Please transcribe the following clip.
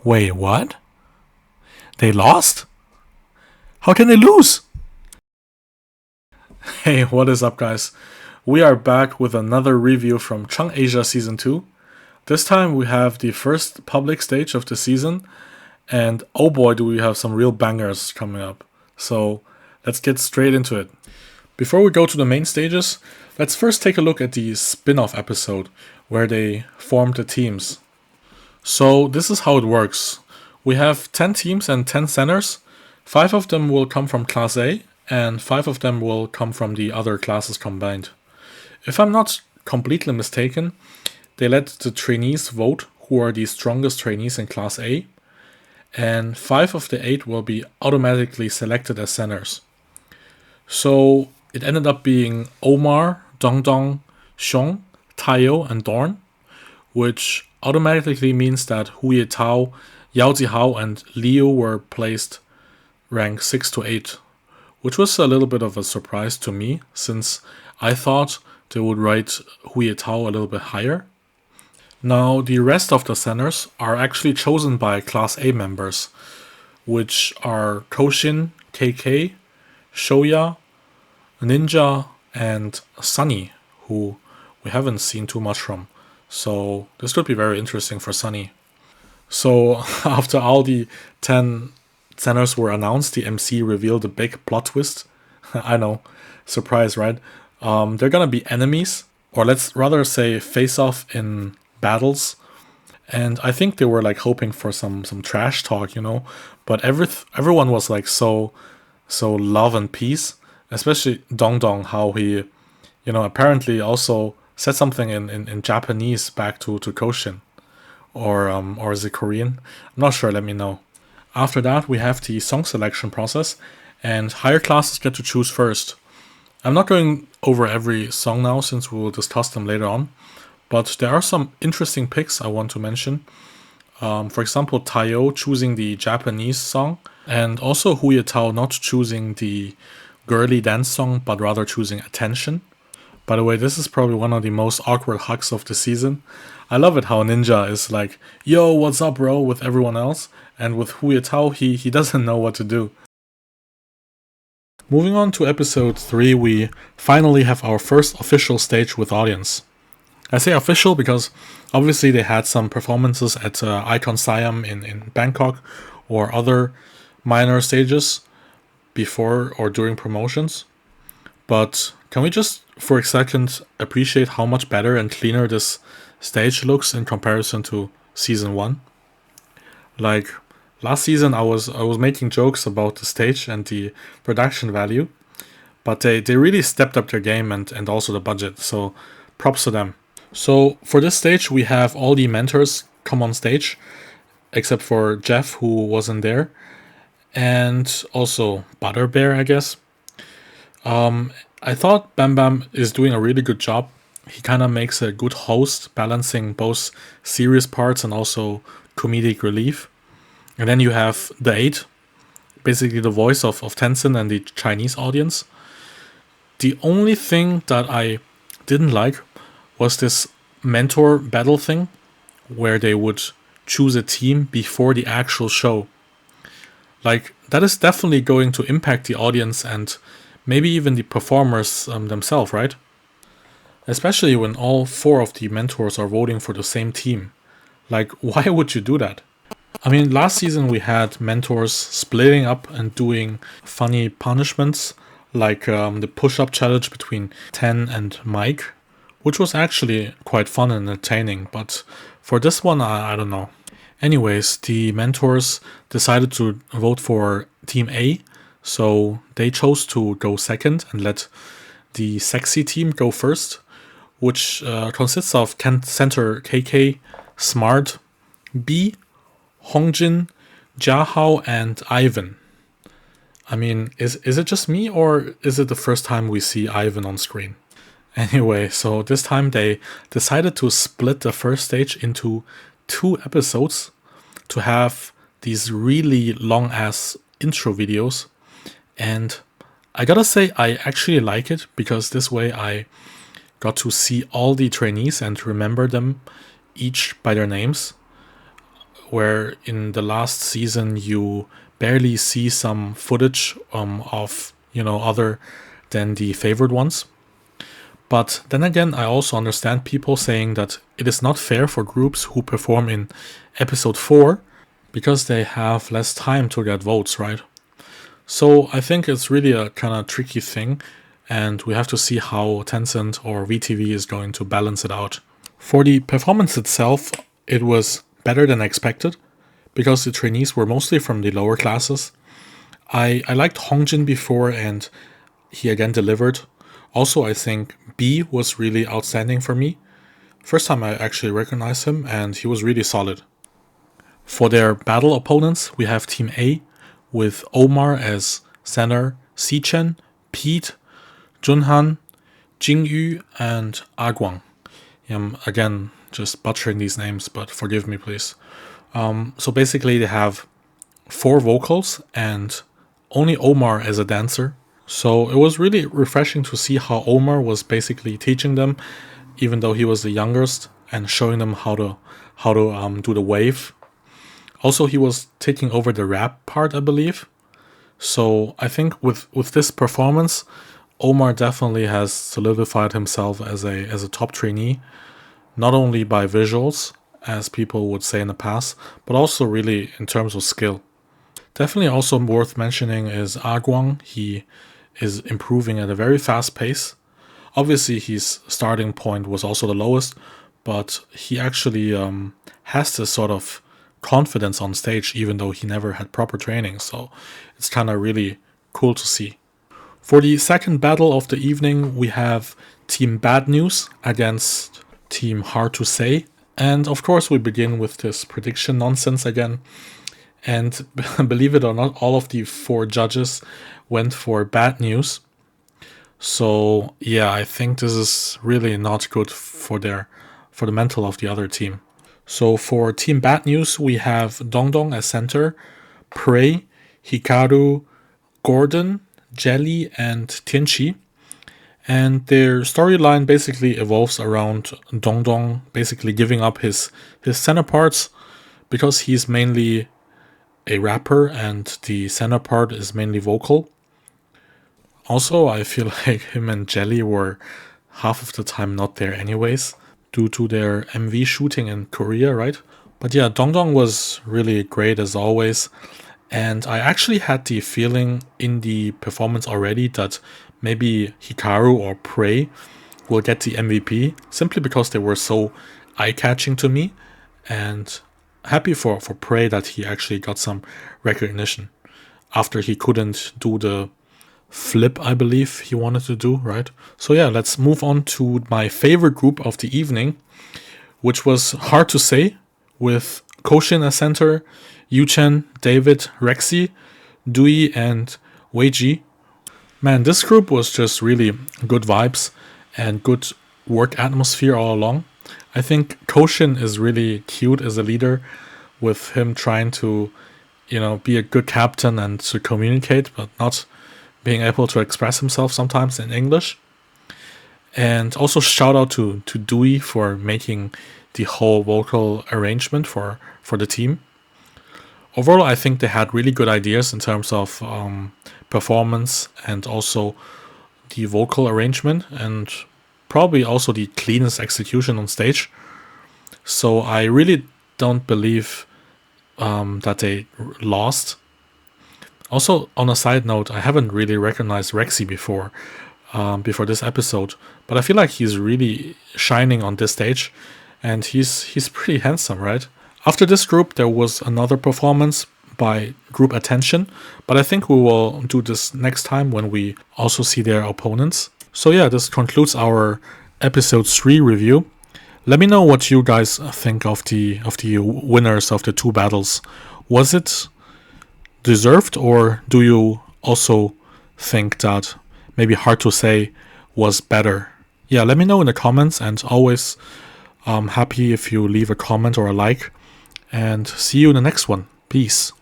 Wait, what? They lost? How can they lose? Hey, what is up, guys? We are back with another review from Chuang Asia Season 2. This time we have the first public stage of the season, and oh boy, do we have some real bangers coming up. So let's get straight into it. Before we go to the main stages, let's first take a look at the spin-off episode where they formed the teams. So this is how it works. We have 10 teams and 10 centers. 5 of them will come from Class A, and 5 of them will come from the other classes combined. If I'm not completely mistaken, they let the trainees vote who are the strongest trainees in Class A, and 5 of the 8 will be automatically selected as centers. So it ended up being Omar, Dongdong, Xiong, Tayo, and Dorn, which automatically means that Hu Yetao, Yao Zihao, and Liu were placed rank 6 to 8, which was a little bit of a surprise to me, since I thought they would rate Hu Yetao a little bit higher. Now, the rest of the centers are actually chosen by Class A members, which are Koshin, KK, Shoya, Ninja, and Sunny, who we haven't seen too much from. So this could be very interesting for Sunny. So after all the 10 centers were announced, the MC revealed a big plot twist. I know, surprise, right? They're gonna be enemies, or let's rather say face off in battles. And I think they were like hoping for some trash talk, But everyone was like so love and peace, especially Dongdong, how he, apparently also said something in Japanese back to Koshin, or is it Korean? I'm not sure. Let me know. After that, we have the song selection process, and higher classes get to choose first. I'm not going over every song now, since we will discuss them later on, but there are some interesting picks I want to mention. For example, Tayo choosing the Japanese song, and also Hu Yetao not choosing the girly dance song, but rather choosing Attention. By the way, this is probably one of the most awkward hugs of the season. I love it how Ninja is like, yo, what's up, bro, with everyone else, and with Hu Yetao, he doesn't know what to do. Moving on to episode 3, we finally have our first official stage with audience. I say official because obviously they had some performances at Icon Siam in Bangkok or other minor stages before or during promotions. But can we just for a second appreciate how much better and cleaner this stage looks in comparison to season 1? Like last season I was making jokes about the stage and the production value, but they really stepped up their game and also the budget, so props to them. So for this stage we have all the mentors come on stage, except for Jeff, who wasn't there, and also Butterbear, I guess. I thought Bam Bam is doing a really good job. He kind of makes a good host, balancing both serious parts and also comedic relief. And then you have the 8, basically the voice of Tencent and the Chinese audience. The only thing that I didn't like was this mentor battle thing, where they would choose a team before the actual show. Like, that is definitely going to impact the audience and maybe even the performers themselves, right? Especially when all 4 of the mentors are voting for the same team. Like, why would you do that? I mean, last season we had mentors splitting up and doing funny punishments, like the push-up challenge between Ten and Mike, which was actually quite fun and entertaining, but for this one, I don't know. Anyways, the mentors decided to vote for Team A, so they chose to go second and let the sexy team go first, which consists of center KK, Smart, B, Hongjin, Jiahao, and Ivan. I mean, is it just me, or is it the first time we see Ivan on screen? Anyway, so this time they decided to split the first stage into 2 episodes to have these really long-ass intro videos. And I gotta say, I actually like it, because this way I got to see all the trainees and remember them each by their names, where in the last season you barely see some footage of, other than the favored ones. But then again, I also understand people saying that it is not fair for groups who perform in episode 4 because they have less time to get votes, right? So I think it's really a kind of tricky thing, and we have to see how Tencent or VTV is going to balance it out. For the performance itself, it was better than expected because the trainees were mostly from the lower classes. I liked Hongjin before, and he again delivered. Also, I think B was really outstanding for me. First time I actually recognized him, and he was really solid. For their battle opponents, we have Team A with Omar as center, Xichen, Pete, Junhan, Jingyu, and Aguang. Again, just butchering these names, but forgive me, please. So basically, they have 4 vocals and only Omar as a dancer. So it was really refreshing to see how Omar was basically teaching them, even though he was the youngest, and showing them how to do the wave. Also, he was taking over the rap part, I believe. So I think with this performance, Omar definitely has solidified himself as a top trainee, not only by visuals, as people would say in the past, but also really in terms of skill. Definitely also worth mentioning is Aguang. He is improving at a very fast pace. Obviously, his starting point was also the lowest, but he actually has this sort of confidence on stage, even though he never had proper training. So it's kind of really cool to see. For the second battle of the evening, we have Team Bad News against Team Hard to Say. And of course, we begin with this prediction nonsense again. And believe it or not, all of the 4 judges went for Bad News. So yeah, I think this is really not good for the mental of the other team. So for Team Bad News, we have Dongdong as center, Prey, Hikaru, Gordon, Jelly, and Tianqi. And their storyline basically evolves around Dongdong basically giving up his center parts because he's mainly a rapper and the center part is mainly vocal. Also, I feel like him and Jelly were half of the time not there anyways, due to their MV shooting in Korea, right? But yeah, Dongdong was really great as always. And I actually had the feeling in the performance already that maybe Hikaru or Prey will get the MVP, simply because they were so eye-catching to me. And happy for Prey that he actually got some recognition after he couldn't do the flip, I believe he wanted to do, right? So yeah, let's move on to my favorite group of the evening, which was Hard to Say, with Koshin as center, Yuchen, David, Rexy, Dewey, and Weiji. Man, this group was just really good vibes and good work atmosphere all along. I think Koshin is really cute as a leader, with him trying to, be a good captain and to communicate, but not being able to express himself sometimes in English. And also shout out to Dewey for making the whole vocal arrangement for the team. Overall, I think they had really good ideas in terms of performance and also the vocal arrangement, and probably also the cleanest execution on stage. So I really don't believe that they lost. Also, on a side note, I haven't really recognized Rexy before this episode, but I feel like he's really shining on this stage, and he's pretty handsome, right? After this group, there was another performance by Group Attention, but I think we will do this next time when we also see their opponents. So yeah, this concludes our episode 3 review. Let me know what you guys think of the winners of the 2 battles. Was it deserved, or do you also think that maybe Hard to Say was better? Yeah, let me know in the comments, and always happy if you leave a comment or a like. And see you in the next one. Peace.